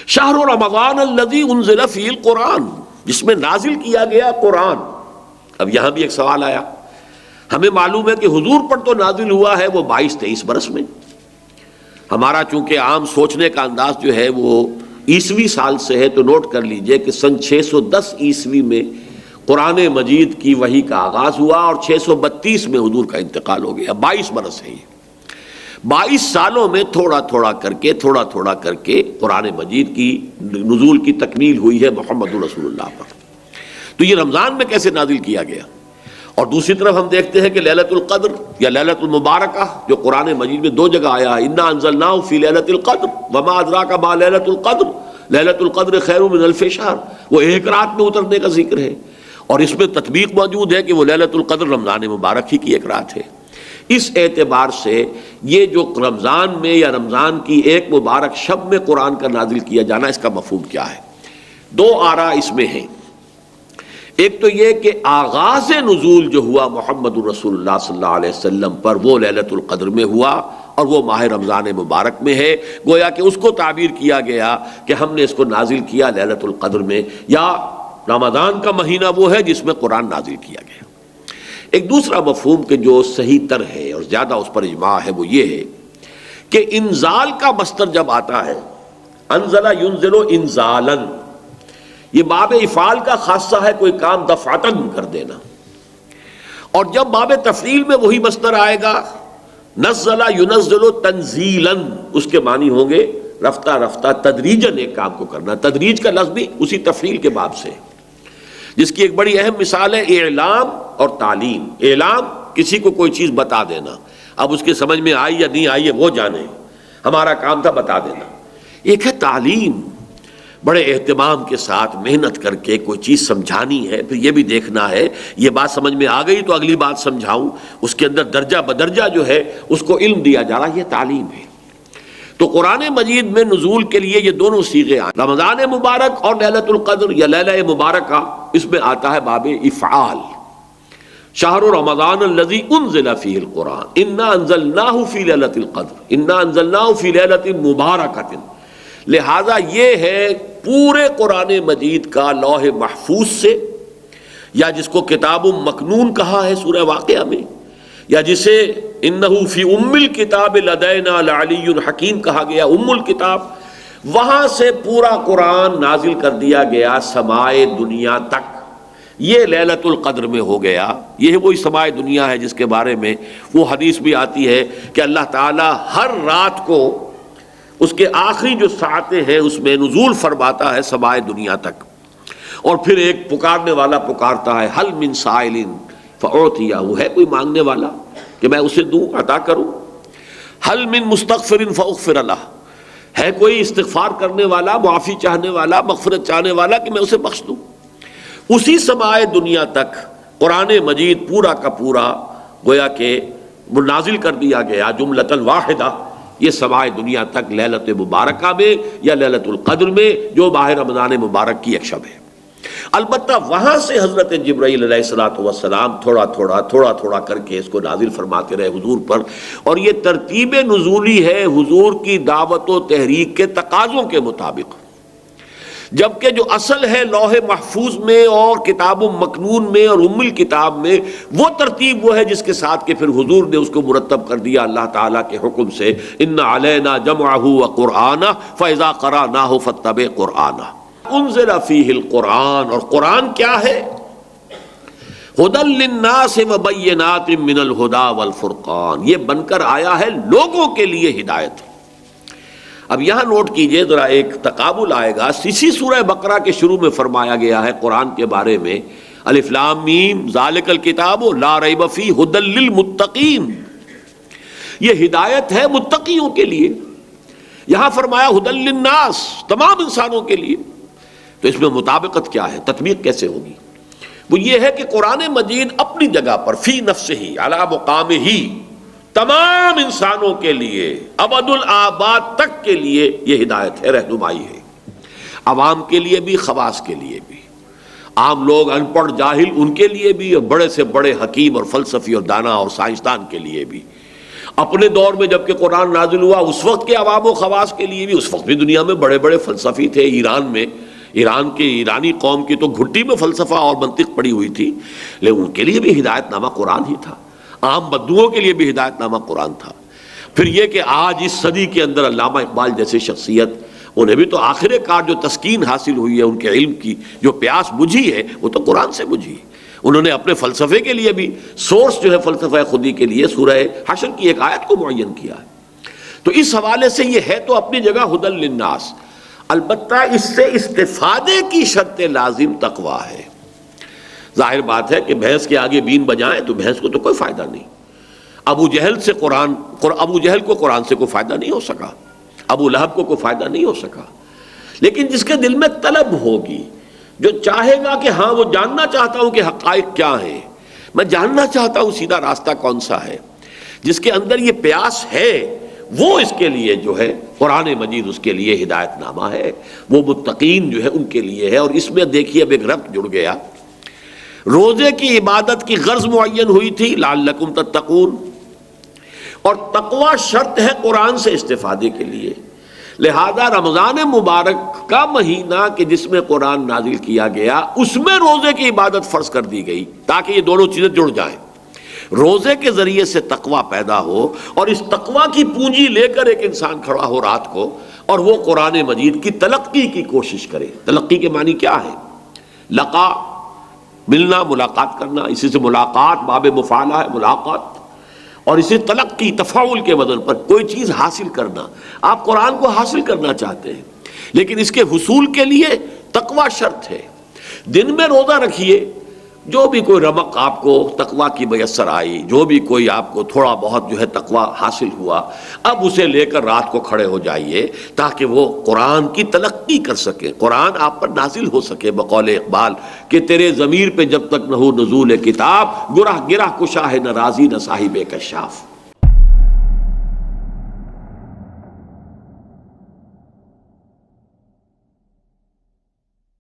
شہر رمضان الذی انزل فیہ القرآن، جس میں نازل کیا گیا قرآن۔ اب یہاں بھی ایک سوال آیا، ہمیں معلوم ہے کہ حضور پر تو نازل ہوا ہے وہ 22-23 برس میں، ہمارا چونکہ عام سوچنے کا انداز جو ہے وہ عیسوی سال سے ہے، تو نوٹ کر لیجئے کہ سن 610 عیسوی میں قرآن مجید کی وحی کا آغاز ہوا اور 632 میں حضور کا انتقال ہو گیا، 22 برس ہے یہ۔ 22 سالوں میں تھوڑا تھوڑا کر کے قرآن مجید کی نزول کی تکمیل ہوئی ہے محمد رسول اللہ پر۔ تو یہ رمضان میں کیسے نازل کیا گیا؟ اور دوسری طرف ہم دیکھتے ہیں کہ لیلۃ القدر یا لیلۃ المبارکہ جو قرآن مجید میں 2 جگہ آیا ہے، انا انزلناہ فی لیلۃ القدر وما ادراک ما لیلۃ القدر، لیلۃ القدر خیر من الف شہر، وہ ایک رات میں اترنے کا ذکر ہے، اور اس میں تطبیق موجود ہے کہ وہ لیلۃ القدر رمضان مبارک ہی کی ایک رات ہے۔ اس اعتبار سے یہ جو رمضان میں یا رمضان کی ایک مبارک شب میں قرآن کا نازل کیا جانا، اس کا مفہوم کیا ہے؟ 2 آراء اس میں ہیں۔ ایک تو یہ کہ آغاز نزول جو ہوا محمد رسول اللہ صلی اللہ علیہ وسلم پر وہ لیلۃ القدر میں ہوا اور وہ ماہ رمضان مبارک میں ہے، گویا کہ اس کو تعبیر کیا گیا کہ ہم نے اس کو نازل کیا لیلۃ القدر میں، یا رمضان کا مہینہ وہ ہے جس میں قرآن نازل کیا گیا۔ ایک دوسرا مفہوم کہ جو صحیح تر ہے اور زیادہ اس پر اجماع ہے وہ یہ ہے کہ انزال کا مصدر جب آتا ہے، انزل ینزل انزالا، یہ باب افعال کا خاصہ ہے، کوئی کام دفعتاً کر دینا، اور جب باب تفعیل میں وہی مصدر آئے گا نزل ینزل تنزیلا، اس کے معنی ہوں گے رفتہ رفتہ تدریجاً ایک کام کو کرنا۔ تدریج کا لفظ بھی اسی تفعیل کے باب سے، جس کی ایک بڑی اہم مثال ہے اعلام اور تعلیم۔ اعلام، کسی کو کوئی چیز بتا دینا، اب اس کے سمجھ میں آئی یا نہیں آئی ہے وہ جانے، ہمارا کام تھا بتا دینا۔ ایک ہے تعلیم، بڑے اہتمام کے ساتھ محنت کر کے کوئی چیز سمجھانی ہے، پھر یہ بھی دیکھنا ہے یہ بات سمجھ میں آ گئی تو اگلی بات سمجھاؤں، اس کے اندر درجہ بدرجہ جو ہے اس کو علم دیا جا رہا، یہ تعلیم ہے۔ تو قرآن مجید میں نزول کے لیے یہ دونوں صیغے آئے، رمضان مبارک اور لیلۃ القدر یا لیلہ مبارکہ، اس میں آتا ہے باب افعال۔ شہر رمضان الذی انزل فیہ القرآن انا انزلناہ فی لیلۃ القدر انا انزلناہ فی لیلۃ مبارکۃ، لہذا یہ ہے پورے قرآن مجید کا لوح محفوظ سے، یا جس کو کتاب مکنون کہا ہے سورہ واقعہ میں، یا جسے انہ فی ام الکتاب لدینا لعلی حکیم کہا گیا، ام الکتاب، وہاں سے پورا قرآن نازل کر دیا گیا سمائے دنیا تک۔ یہ لیلۃ القدر میں ہو گیا، یہ وہی سمائے دنیا ہے جس کے بارے میں وہ حدیث بھی آتی ہے کہ اللہ تعالیٰ ہر رات کو اس کے آخری جو ساعتیں ہیں اس میں نزول فرماتا ہے سمائے دنیا تک، اور پھر ایک پکارنے والا پکارتا ہے حل من سائل فاعطیہ، وہ ہے کوئی مانگنے والا کہ میں اسے دوں، عطا کروں، حل من مستغفر فاغفر لہ، ہے کوئی استغفار کرنے والا، معافی چاہنے والا، مغفرت چاہنے والا کہ میں اسے بخش دوں۔ اسی سمائے دنیا تک قرآن مجید پورا کا پورا گویا کہ نازل کر دیا گیا جملۃ واحدہ، یہ سمائے دنیا تک لیلۃ مبارکہ میں یا لیلۃ القدر میں جو ماہ رمضان مبارک کی ایک شب ہے۔ البتہ وہاں سے حضرت جبرائیل علیہ الصلوۃ والسلام تھوڑا تھوڑا کر کے اس کو نازل فرماتے رہے حضور پر، اور یہ ترتیب نزولی ہے حضور کی دعوت و تحریک کے تقاضوں کے مطابق، جبکہ جو اصل ہے لوح محفوظ میں اور کتاب مکنون میں اور ام الکتاب میں، وہ ترتیب وہ ہے جس کے ساتھ کہ پھر حضور نے اس کو مرتب کر دیا اللہ تعالیٰ کے حکم سے، ان علینا جمعہ وقرآنہ فاذا قرأناہ فاتبع قرآنہ۔ انزل فیہ القرآن، اور قرآن کیا ہے؟ ھدی للناس وبینات من الھدی والفرقان، یہ بن کر آیا ہے لوگوں کے لیے ہدایت۔ اب یہاں نوٹ کیجئے ذرا، ایک تقابل آئے گا، اسی سورہ بقرہ کے شروع میں فرمایا گیا ہے قرآن کے بارے میں، الف لام میم ذالک الکتاب لا ریب فیہ ھدی للمتقین، یہ ہدایت ہے متقیوں کے لیے۔ یہاں فرمایا ھدی للناس، تمام انسانوں کے لیے، تو اس میں مطابقت کیا ہے، تطبیق کیسے ہوگی؟ وہ یہ ہے کہ قرآن مجید اپنی جگہ پر فی نفسہ علی مقامہ، تمام انسانوں کے لیے ابد الآباد تک کے لیے یہ ہدایت ہے، رہنمائی ہے، عوام کے لیے بھی، خواص کے لیے بھی، عام لوگ ان پڑھ جاہل ان کے لیے بھی، اور بڑے سے بڑے حکیم اور فلسفی اور دانا اور سائنسدان کے لیے بھی۔ اپنے دور میں جب کہ قرآن نازل ہوا اس وقت کے عوام و خواص کے لیے بھی، اس وقت بھی دنیا میں بڑے بڑے فلسفی تھے، ایران میں، ایرانی قوم کی تو گھٹی میں فلسفہ اور منطق پڑی ہوئی تھی، لیکن ان کے لیے بھی ہدایت نامہ قرآن ہی تھا، عام بدوؤں کے لیے بھی ہدایت نامہ قرآن تھا۔ پھر یہ کہ آج اس صدی کے اندر علامہ اقبال جیسے شخصیت، انہیں بھی تو آخر کار جو تسکین حاصل ہوئی ہے، ان کے علم کی جو پیاس بجھی ہے وہ تو قرآن سے بجھی ہے۔ انہوں نے اپنے فلسفے کے لیے بھی سورس جو ہے فلسفہ خودی کے لیے سورہ حشر کی ایک آیت کو معین کیا ہے۔ تو اس حوالے سے یہ ہے تو اپنی جگہ ہدی للناس، البتہ اس سے استفادے کی شرط لازم تقویٰ ہے۔ ظاہر بات ہے کہ بھینس کے آگے بین بجائیں تو بھینس کو تو کوئی فائدہ نہیں۔ ابو جہل کو قرآن سے کوئی فائدہ نہیں ہو سکا، ابو لہب کو کوئی فائدہ نہیں ہو سکا، لیکن جس کے دل میں طلب ہوگی، جو چاہے گا کہ ہاں وہ جاننا چاہتا ہوں کہ حقائق کیا ہیں، میں جاننا چاہتا ہوں سیدھا راستہ کون سا ہے، جس کے اندر یہ پیاس ہے، وہ اس کے لیے جو ہے قرآن مجید اس کے لیے ہدایت نامہ ہے، وہ متقین جو ہے ان کے لیے ہے۔ اور اس میں دیکھیے اب ایک ربط جڑ گیا، روزے کی عبادت کی غرض معین ہوئی تھی لعلکم تتقون، اور تقوی شرط ہے قرآن سے استفادے کے لیے، لہذا رمضان مبارک کا مہینہ کہ جس میں قرآن نازل کیا گیا اس میں روزے کی عبادت فرض کر دی گئی تاکہ یہ دونوں چیزیں جڑ جائیں، روزے کے ذریعے سے تقوی پیدا ہو اور اس تقوی کی پونجی لے کر ایک انسان کھڑا ہو رات کو اور وہ قرآن مجید کی تلقی کی کوشش کرے۔ تلقی کے معنی کیا ہے؟ لقا، ملنا، ملاقات کرنا، اسی سے ملاقات باب مفعلہ ہے، ملاقات، اور اسی تلقی تفاعل کے وزن پر کوئی چیز حاصل کرنا۔ آپ قرآن کو حاصل کرنا چاہتے ہیں لیکن اس کے حصول کے لیے تقوی شرط ہے۔ دن میں روزہ رکھیے، جو بھی کوئی رمق آپ کو تقوی کی میسر آئی، جو بھی کوئی آپ کو تھوڑا بہت جو ہے تقوی حاصل ہوا، اب اسے لے کر رات کو کھڑے ہو جائیے تاکہ وہ قرآن کی تلقی کر سکے، قرآن آپ پر نازل ہو سکے۔ بقول اقبال کہ تیرے ضمیر پہ جب تک نہ ہو نزول کتاب، گرہ گرہ کشا ہے نہ راضی نہ صاحب کشاف۔